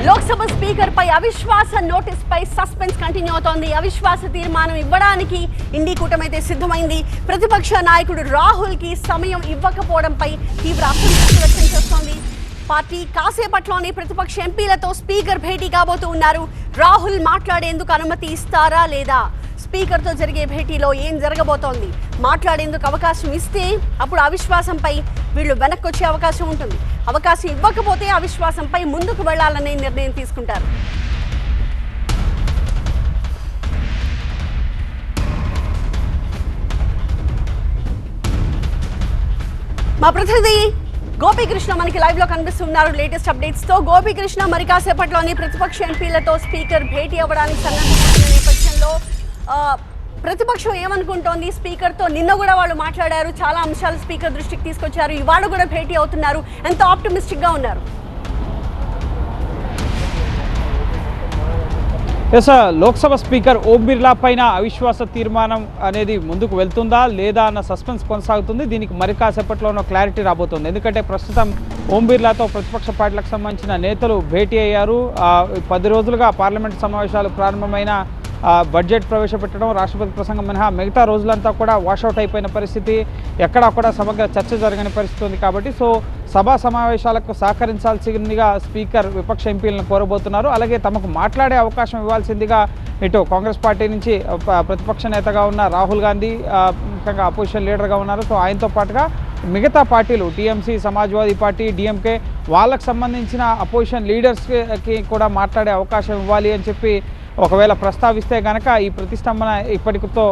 Lok Sabha speaker పై అవిశ్వాస notice పై suspense continue అవుతోంది. అవిశ్వాస తీర్మానం ఇవ్వడానికి ఇండి కూటమైతే సిద్ధమైంది. ప్రతిపక్ష నాయకుడు రాహుల్ కి సమయం ఇవ్వకపోవడంపై తీవ్ర అసంతృప్తి వ్యక్తం చేస్తోంది. పార్టీ కాసేపట్లోనే ప్రతిపక్ష ఎంపీలతో స్పీకర్ భేటీ కాబోతూ ఉన్నారు. రాహుల్ మాట్లాడేందుకు అనుమతి ఇస్తారా లేదా, స్పీకర్తో జరిగే భేటీలో ఏం జరగబోతోంది, మాట్లాడేందుకు అవకాశం ఇస్తే అప్పుడు అవిశ్వాసంపై వీళ్ళు వెనక్కి వచ్చే అవకాశం ఉంటుంది. అవకాశం ఇవ్వకపోతే అవిశ్వాసంపై ముందుకు వెళ్లాలనే నిర్ణయం తీసుకుంటారు. మా ప్రతినిధి గోపీకృష్ణ మనకి లైవ్ లో కనిపిస్తున్నారు లేటెస్ట్ అప్డేట్స్ తో. గోపీకృష్ణ, మరి కాసేపట్లోనే ప్రతిపక్ష ఎంపీలతో స్పీకర్ భేటీ అవ్వడానికి సన్నద్ధమవుతున్న నేపథ్యంలో ప్రతిపక్షం ఏమనుకుంటోంది? స్పీకర్ తో నిన్న కూడా వాళ్ళు మాట్లాడారు, చాలా అంశాలు స్పీకర్ దృష్టికి తీసుకొచ్చారు, ఇవాళ కూడా భేటీ అవుతున్నారు. ఎంత ఆప్టిమిస్టిక్ గా ఉన్నారు? లోక్సభ స్పీకర్ ఓం బిర్లా పైన అవిశ్వాస తీర్మానం అనేది ముందుకు వెళ్తుందా లేదా అన్న సస్పెన్స్ కొనసాగుతుంది. దీనికి మరి కాసేపట్లోనో క్లారిటీ రాబోతుంది. ఎందుకంటే ప్రస్తుతం ఓం బిర్లాతో ప్రతిపక్ష పార్టీలకు సంబంధించిన నేతలు భేటీ అయ్యారు. 10 రోజులుగా పార్లమెంట్ సమావేశాలు ప్రారంభమైన బడ్జెట్ ప్రవేశపెట్టడం, రాష్ట్రపతి ప్రసంగం మినహా మిగతా రోజులంతా కూడా వాషౌట్ అయిపోయిన పరిస్థితి, ఎక్కడా కూడా సమగ్ర చర్చ జరగని పరిస్థితి ఉంది. కాబట్టి సభా సమావేశాలకు సహకరించాల్సిందిగా స్పీకర్ విపక్ష ఎంపీలను కోరబోతున్నారు. అలాగే తమకు మాట్లాడే అవకాశం ఇవ్వాల్సిందిగా ఇటు కాంగ్రెస్ పార్టీ నుంచి ప్రతిపక్ష నేతగా ఉన్న రాహుల్ గాంధీ ముఖ్యంగా అపోజిషన్ లీడర్గా ఉన్నారు. ఆయనతో పాటుగా మిగతా పార్టీలు టీఎంసీ, సమాజ్వాదీ పార్టీ, డిఎంకే వాళ్ళకు సంబంధించిన అపోజిషన్ లీడర్స్కి కూడా మాట్లాడే అవకాశం ఇవ్వాలి అని చెప్పి ఒకవేళ ప్రస్తావిస్తే కనుక ఈ ప్రతిష్టంభన ఇప్పటితో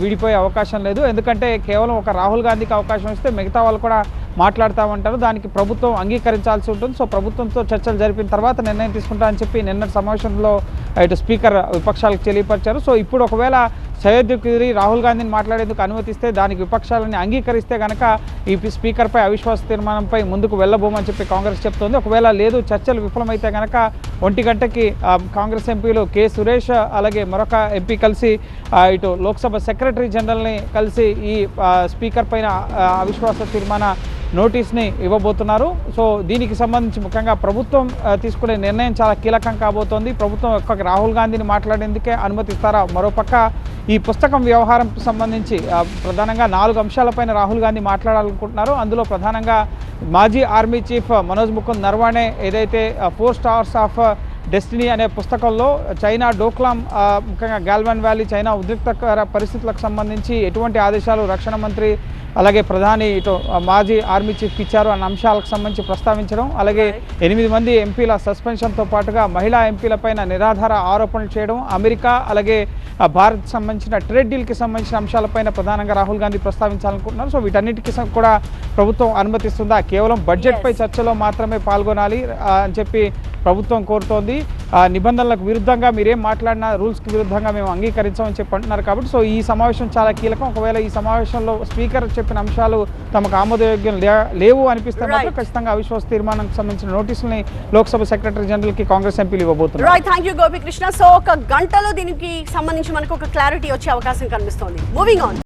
విడిపోయే అవకాశం లేదు. ఎందుకంటే కేవలం ఒక రాహుల్ గాంధీకి అవకాశం ఇస్తే మిగతా వాళ్ళు కూడా మాట్లాడతామంటారు. దానికి ప్రభుత్వం అంగీకరించాల్సి ఉంటుంది. ప్రభుత్వంతో చర్చలు జరిపిన తర్వాత నిర్ణయం తీసుకుంటా అని చెప్పి నిన్న సమావేశంలో ఇటు స్పీకర్ విపక్షాలకు తెలియపరిచారు. ఇప్పుడు ఒకవేళ సయ్యద్ కుదిరి రాహుల్ గాంధీని మాట్లాడేందుకు అనుమతిస్తే, దానికి విపక్షాలని అంగీకరిస్తే కనుక ఈ స్పీకర్పై అవిశ్వాస తీర్మానంపై ముందుకు వెళ్ళబోమని చెప్పి కాంగ్రెస్ చెప్తోంది. ఒకవేళ లేదు, చర్చలు విఫలమైతే కనుక 1 గంటకి కాంగ్రెస్ ఎంపీలు కె సురేష్ అలాగే మరొక ఎంపీ కలిసి ఇటు లోక్సభ సెక్రటరీ జనరల్ని కలిసి ఈ స్పీకర్ పైన అవిశ్వాస తీర్మాన నోటీస్ని ఇవ్వబోతున్నారు. దీనికి సంబంధించి ముఖ్యంగా ప్రభుత్వం తీసుకునే నిర్ణయం చాలా కీలకం కాబోతోంది. ప్రభుత్వం రాహుల్ గాంధీని మాట్లాడేందుకే అనుమతిస్తారా? మరోపక్క ఈ పుస్తకం వ్యవహారం సంబంధించి ప్రధానంగా 4 అంశాలపైన రాహుల్ గాంధీ మాట్లాడాలనుకుంటున్నారు. అందులో ప్రధానంగా మాజీ ఆర్మీ చీఫ్ మనోజ్ ముకుంద్ నరవాణే ఏదైతే 4 స్టార్స్ ఆఫ్ డెస్టినీ అనే పుస్తకంలో చైనా డోక్లాం ముఖ్యంగా గాల్వన్ వ్యాలీ చైనా ఉద్రిక్తకర పరిస్థితులకు సంబంధించి ఎటువంటి ఆదేశాలు రక్షణ మంత్రి అలాగే ప్రధాని ఇటు మాజీ ఆర్మీ చీఫ్కి ఇచ్చారు అన్న అంశాలకు సంబంధించి ప్రస్తావించడం, అలాగే 8 మంది ఎంపీల సస్పెన్షన్తో పాటుగా మహిళా ఎంపీలపైన నిరాధార ఆరోపణలు చేయడం, అమెరికా అలాగే భారత్ సంబంధించిన ట్రేడ్ డీల్కి సంబంధించిన అంశాలపైన ప్రధానంగా రాహుల్ గాంధీ ప్రస్తావించాలనుకుంటున్నారు. వీటన్నిటికీ కూడా ప్రభుత్వం అనుమతిస్తుందా? కేవలం బడ్జెట్పై చర్చలో మాత్రమే పాల్గొనాలి అని చెప్పి ప్రభుత్వం కోరుతోంది. నిబంధనలకు విరుద్ధంగా మీరేం మాట్లాడినా రూల్స్కి విరుద్ధంగా మేము అంగీకరించామని చెప్పి అంటున్నారు. కాబట్టి ఈ సమావేశం చాలా కీలకం. ఒకవేళ ఈ సమావేశంలో స్పీకర్ చెప్పిన అంశాలు తమకు ఆమోదయోగ్యం లేవు అనిపిస్తే మాత్రం ఖచ్చితంగా అవిశ్వాస తీర్మానానికి సంబంధించిన నోటీసుల్ని లోక్సభ సెక్రటరీ జనరల్కి కాంగ్రెస్ ఎంపీలు ఇవ్వబోతున్నారు. Thank you Gopikrishna. 1 గంటలో దీనికి సంబంధించి మనకు ఒక క్లారిటీ వచ్చే అవకాశం కనిపిస్తోంది. Moving on.